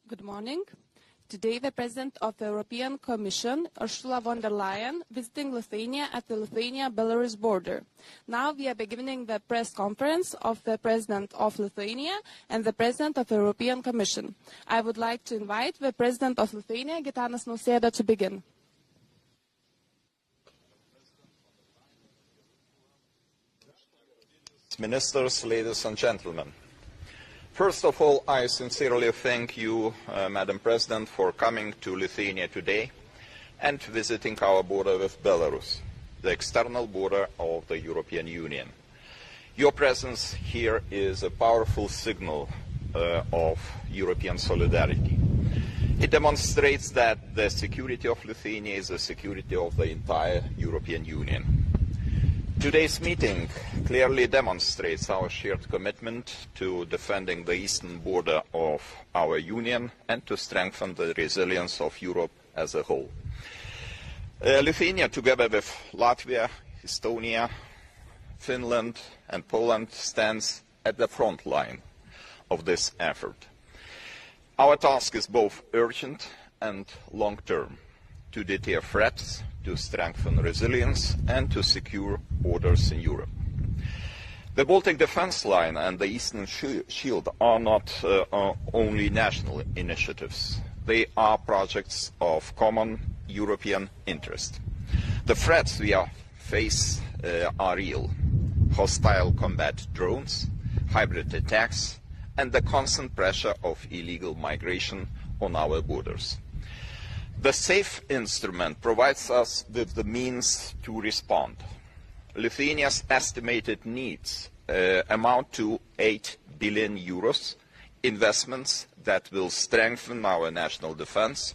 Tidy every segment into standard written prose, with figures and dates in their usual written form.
Good morning. Today, the President of the European Commission, Ursula von der Leyen, visiting Lithuania at the Lithuania-Belarus border. Now we are beginning the press conference of the President of Lithuania and the President of the European Commission. I would like to invite the President of Lithuania, Gitanas Nausėda, to begin. Ministers, ladies and gentlemen. First of all, I sincerely thank you, Madam President, for coming to Lithuania today and visiting our border with Belarus, the external border of the European Union. Your presence here is a powerful signal of European solidarity. It demonstrates that the security of Lithuania is the security of the entire European Union. Today's meeting clearly demonstrates our shared commitment to defending the eastern border of our Union and to strengthen the resilience of Europe as a whole. Lithuania, together with Latvia, Estonia, Finland and Poland, stands at the front line of this effort. Our task is both urgent and long-term: to deter threats, to strengthen resilience and to secure borders in Europe. The Baltic Defence Line and the Eastern Shield are not only national initiatives. They are projects of common European interest. The threats we face are real: hostile combat drones, hybrid attacks, and the constant pressure of illegal migration on our borders. The SAFE instrument provides us with the means to respond. Lithuania's estimated needs amount to 8 billion euros, investments that will strengthen our national defense,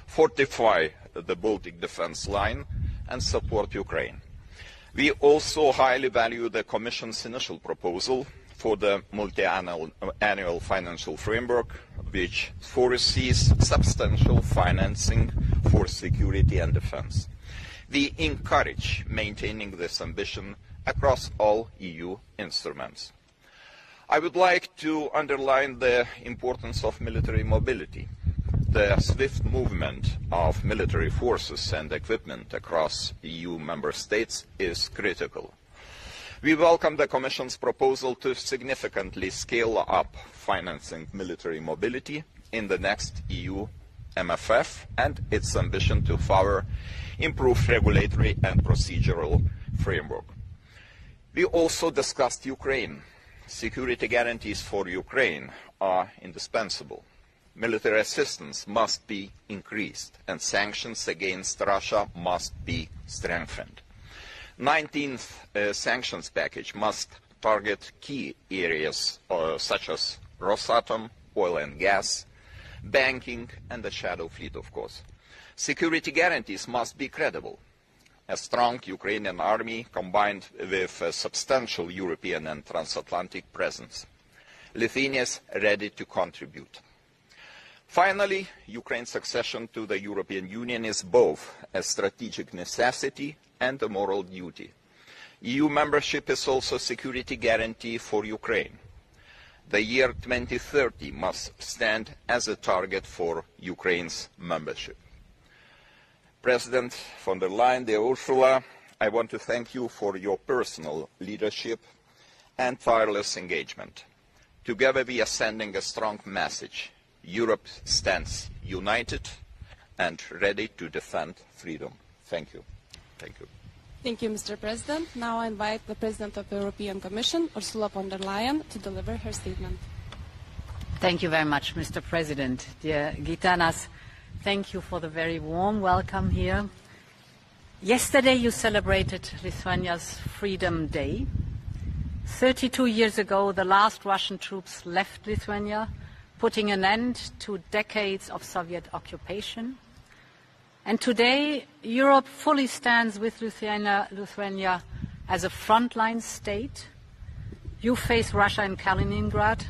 fortify the Baltic Defence Line, and support Ukraine. We also highly value the Commission's initial proposal for the multi-annual financial framework, which foresees substantial financing for security and defense. We encourage maintaining this ambition across all EU instruments. I would like to underline the importance of military mobility. The swift movement of military forces and equipment across EU member states is critical. We welcome the Commission's proposal to significantly scale up financing military mobility in the next EU MFF and its ambition to further improve regulatory and procedural framework. We also discussed Ukraine. Security guarantees for Ukraine are indispensable. Military assistance must be increased and sanctions against Russia must be strengthened. 19th sanctions package must target key areas such as Rosatom, oil and gas, banking and the shadow fleet, of course. Security guarantees must be credible. A strong Ukrainian army combined with a substantial European and transatlantic presence. Lithuania is ready to contribute. Finally, Ukraine's accession to the European Union is both a strategic necessity and a moral duty. EU membership is also a security guarantee for Ukraine. The year 2030 must stand as a target for Ukraine's membership. President von der Leyen, dear Ursula, I want to thank you for your personal leadership and tireless engagement. Together we are sending a strong message. Europe stands united and ready to defend freedom. Thank you. Thank you. Thank you, Mr. President. Now I invite the President of the European Commission, Ursula von der Leyen, to deliver her statement. Thank you very much, Mr. President. Dear Gitanas, thank you for the very warm welcome here. Yesterday you celebrated Lithuania's Freedom Day. 32 years ago, the last Russian troops left Lithuania, putting an end to decades of Soviet occupation. And today, Europe fully stands with Lithuania as a frontline state. You face Russia in Kaliningrad.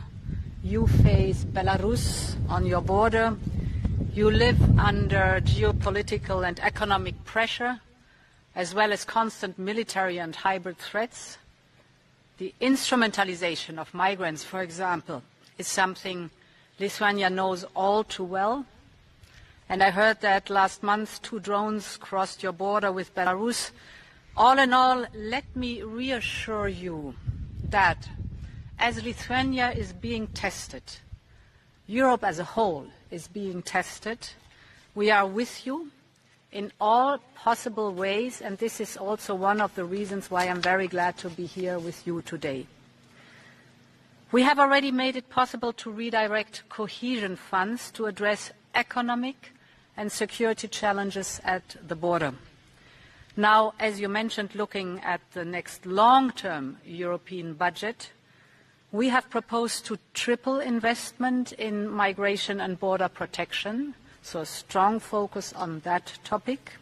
You face Belarus on your border. You live under geopolitical and economic pressure, as well as constant military and hybrid threats. The instrumentalization of migrants, for example, is something Lithuania knows all too well. And I heard that last month 2 drones crossed your border with Belarus. All in all, let me reassure you that as Lithuania is being tested, Europe as a whole is being tested, we are with you in all possible ways, and this is also one of the reasons why I'm very glad to be here with you today. We have already made it possible to redirect cohesion funds to address economic and security challenges at the border. Now, as you mentioned, looking at the next long-term European budget, we have proposed to triple investment in migration and border protection, so a strong focus on that topic.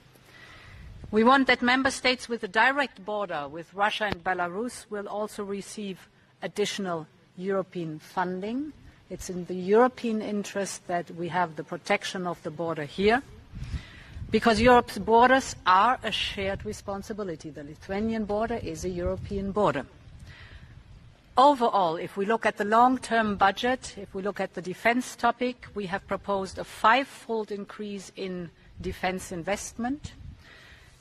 We want that member states with a direct border with Russia and Belarus will also receive additional European funding. It's in the European interest that we have the protection of the border here, because Europe's borders are a shared responsibility. The Lithuanian border is a European border. Overall, if we look at the long-term budget, if we look at the defense topic, we have proposed a 5-fold increase in defense investment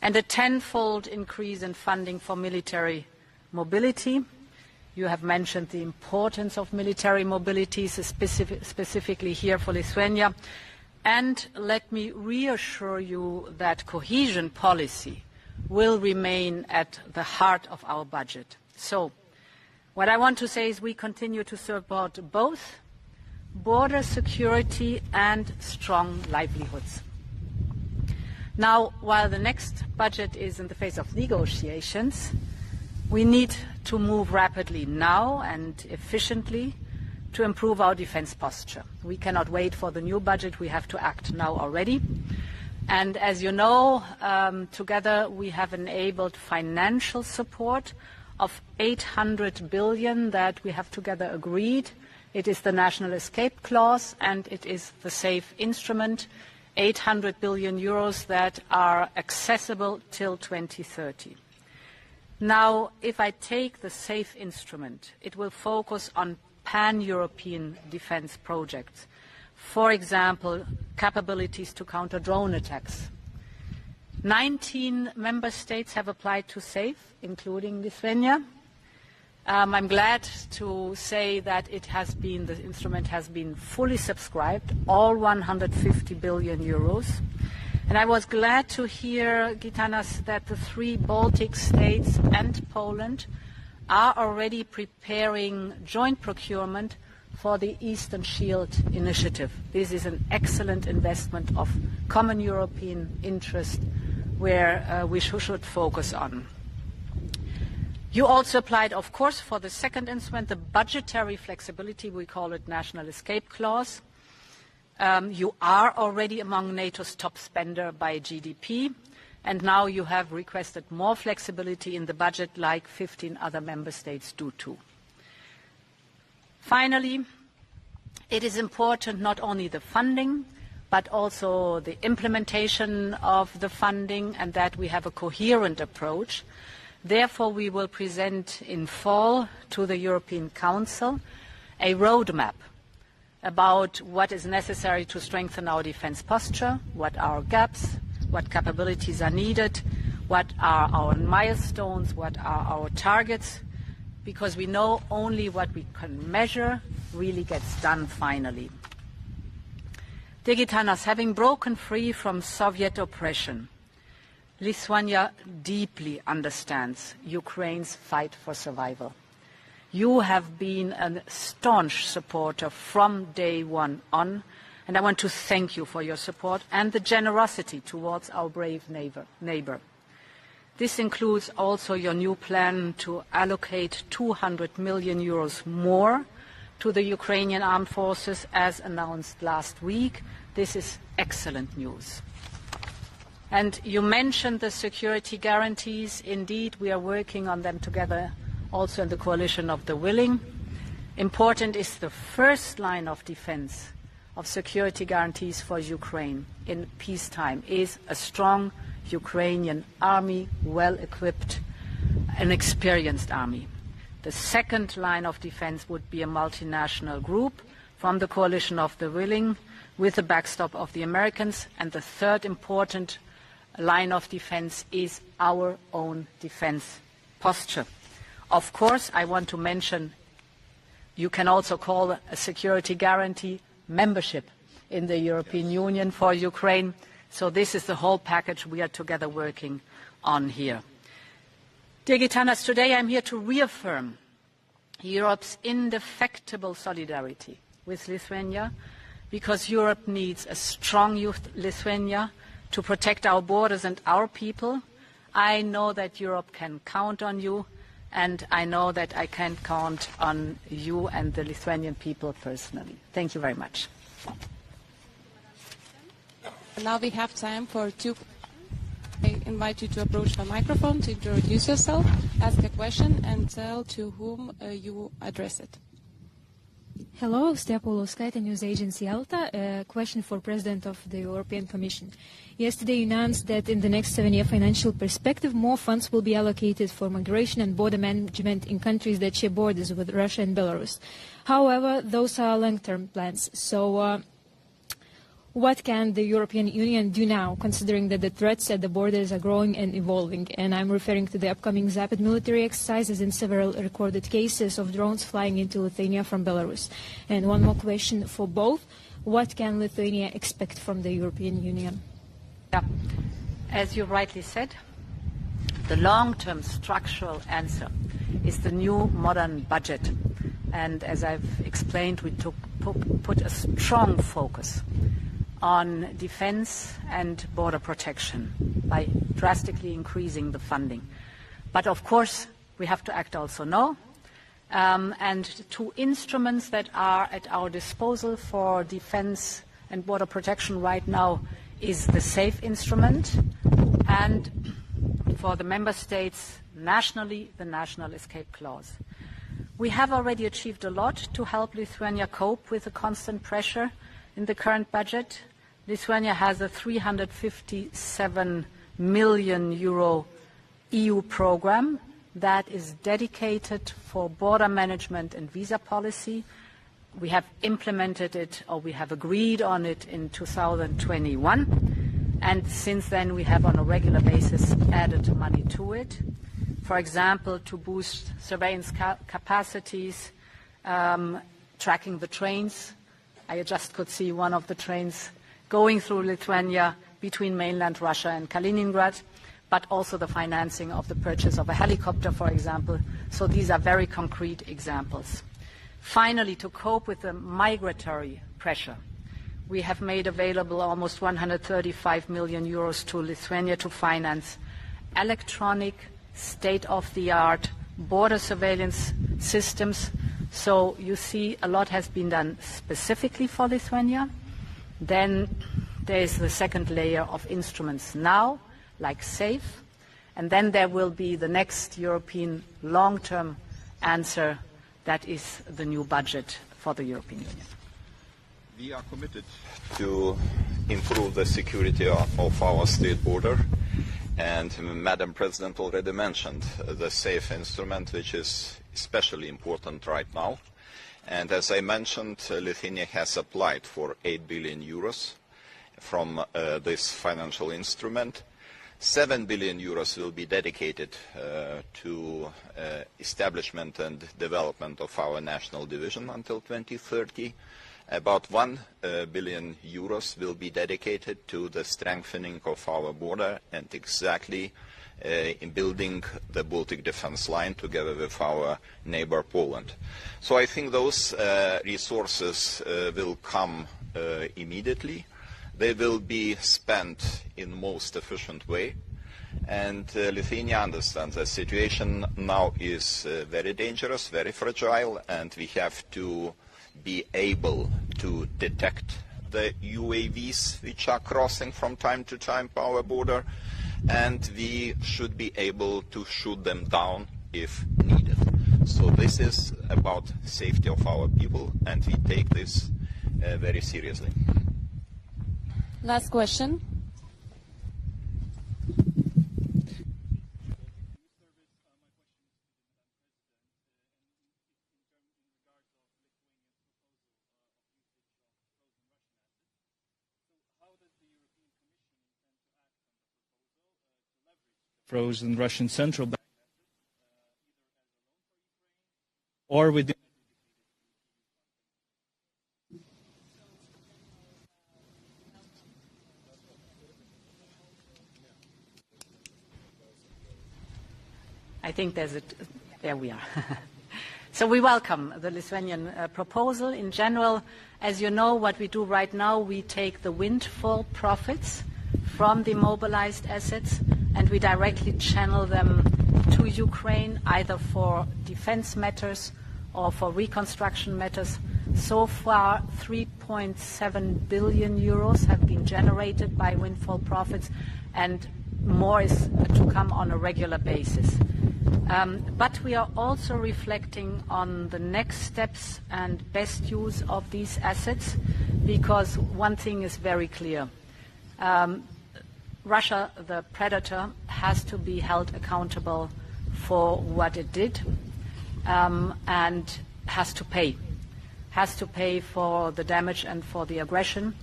and a 10-fold increase in funding for military mobility. You have mentioned the importance of military mobility, specifically here for Lithuania. And let me reassure you that cohesion policy will remain at the heart of our budget. So, what I want to say is we continue to support both border security and strong livelihoods. Now, while the next budget is in the phase of negotiations, we need to move rapidly now and efficiently to improve our defense posture. We cannot wait for the new budget. We have to act now already. And as you know, together we have enabled financial support of 800 billion that we have together agreed. It is the National Escape Clause and it is the SAFE instrument, 800 billion euros that are accessible till 2030. Now, if I take the SAFE instrument, it will focus on pan-European defense projects. For example, capabilities to counter drone attacks. 19 member states have applied to SAFE, including Lithuania. I'm glad to say that the instrument has been fully subscribed, all 150 billion euros. And I was glad to hear, Gitanas, that the 3 Baltic states and Poland are already preparing joint procurement for the Eastern Shield initiative. This is an excellent investment of common European interest where we should focus on. You also applied, of course, for the second instrument, the budgetary flexibility, we call it National Escape Clause. You are already among NATO's top spender by GDP, and now you have requested more flexibility in the budget like 15 other member states do too. Finally, it is important not only the funding, but also the implementation of the funding, and that we have a coherent approach. Therefore, we will present in fall to the European Council a roadmap about what is necessary to strengthen our defense posture, what are our gaps, what capabilities are needed, what are our milestones, what are our targets, because we know only what we can measure really gets done finally. Dear Gitanas, having broken free from Soviet oppression, Lithuania deeply understands Ukraine's fight for survival. You have been a staunch supporter from day one on, and I want to thank you for your support and the generosity towards our brave neighbor. This includes also your new plan to allocate 200 million euros more to the Ukrainian armed forces as announced last week. This is excellent news. And you mentioned the security guarantees. Indeed, we are working on them together also in the coalition of the willing. Important is the first line of defense of security guarantees for Ukraine in peacetime is a strong Ukrainian army, well-equipped and experienced army. The second line of defense would be a multinational group from the coalition of the willing, with the backstop of the Americans. And the third important line of defense is our own defense posture. Of course, I want to mention, you can also call a security guarantee membership in the European Union for Ukraine. So this is the whole package we are together working on here. Dear Gitanas, today I'm here to reaffirm Europe's indefectible solidarity with Lithuania, because Europe needs a strong Lithuania to protect our borders and our people. I know that Europe can count on you, and I know that I can count on you and the Lithuanian people personally. Thank you very much. Now we have time for 2 questions. I invite you to approach the microphone to introduce yourself, ask a question, and tell to whom you address it. Hello, Stepa News Agency Alta. A question for President of the European Commission. Yesterday you announced that in the next 7-year financial perspective, more funds will be allocated for migration and border management in countries that share borders with Russia and Belarus. However, those are long-term plans. So what can the European Union do now, considering that the threats at the borders are growing and evolving? And I'm referring to the upcoming Zapad military exercises and several recorded cases of drones flying into Lithuania from Belarus. And one more question for both. What can Lithuania expect from the European Union? Yeah. As you rightly said, the long-term structural answer is the new modern budget. And as I've explained, we put a strong focus on defense and border protection by drastically increasing the funding. But of course, we have to act also now. And 2 instruments that are at our disposal for defense and border protection right now is the SAFE instrument, and for the member states nationally, the national escape clause. We have already achieved a lot to help Lithuania cope with the constant pressure in the current budget. Lithuania has a 357 million euro EU program that is dedicated for border management and visa policy. We have implemented it, or we have agreed on it in 2021. And since then, we have on a regular basis added money to it. For example, to boost surveillance capacities, tracking the trains. I just could see one of the trains going through Lithuania between mainland Russia and Kaliningrad, but also the financing of the purchase of a helicopter, for example. So these are very concrete examples. Finally, to cope with the migratory pressure, we have made available almost 135 million euros to Lithuania to finance electronic, state-of-the-art border surveillance systems. So you see a lot has been done specifically for Lithuania. Then there is the second layer of instruments now, like SAFE, and then there will be the next European long-term answer, that is the new budget for the European Union. We are committed to improve the security of our state border, and Madam President already mentioned the SAFE instrument, which is especially important right now. And as I mentioned, Lithuania has applied for 8 billion euros from this financial instrument. 7 billion euros will be dedicated to establishment and development of our national division until 2030. About 1 billion euros will be dedicated to the strengthening of our border and exactly in building the Baltic defense line together with our neighbor Poland. So I think those resources will come immediately. They will be spent in most efficient way. And Lithuania understands the situation now is very dangerous, very fragile, and we have to be able to detect the UAVs which are crossing from time to time our border, and we should be able to shoot them down if needed. So this is about safety of our people, and we take this very seriously. Last question. frozen Russian central bank, or within. I think there we are. So we welcome the Lithuanian proposal. In general, as you know, what we do right now, we take the windfall profits from the mobilized assets and we directly channel them to Ukraine, either for defense matters or for reconstruction matters. So far, 3.7 billion euros have been generated by windfall profits, and more is to come on a regular basis. But we are also reflecting on the next steps and best use of these assets, because one thing is very clear. Russia, the predator, has to be held accountable for what it did and has to pay. Has to pay for the damage and for the aggression.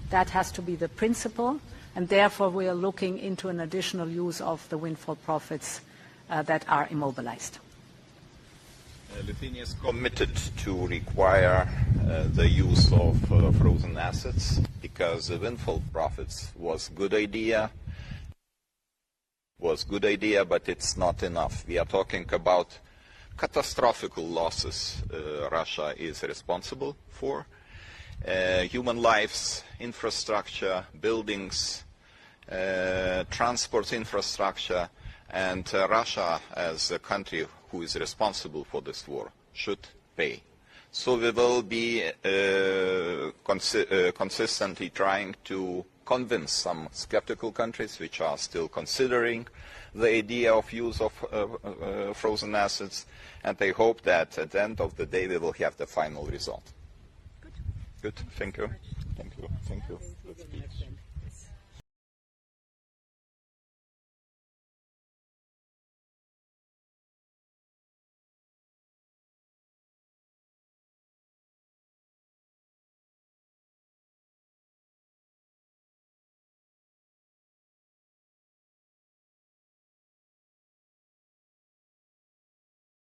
That has to be the principle, and therefore we are looking into an additional use of the windfall profits that are immobilized. Lithuania is committed to require the use of frozen assets, because the windfall profits was good idea, but it's not enough. We are talking about catastrophic losses Russia is responsible for. Human lives, infrastructure, buildings, transport infrastructure, and Russia, as a country who is responsible for this war, should pay. So we will be consistently trying to convince some skeptical countries which are still considering the idea of use of frozen assets, and I hope that at the end of the day we will have the final result. Good. Thank you. Thank you. Thank you.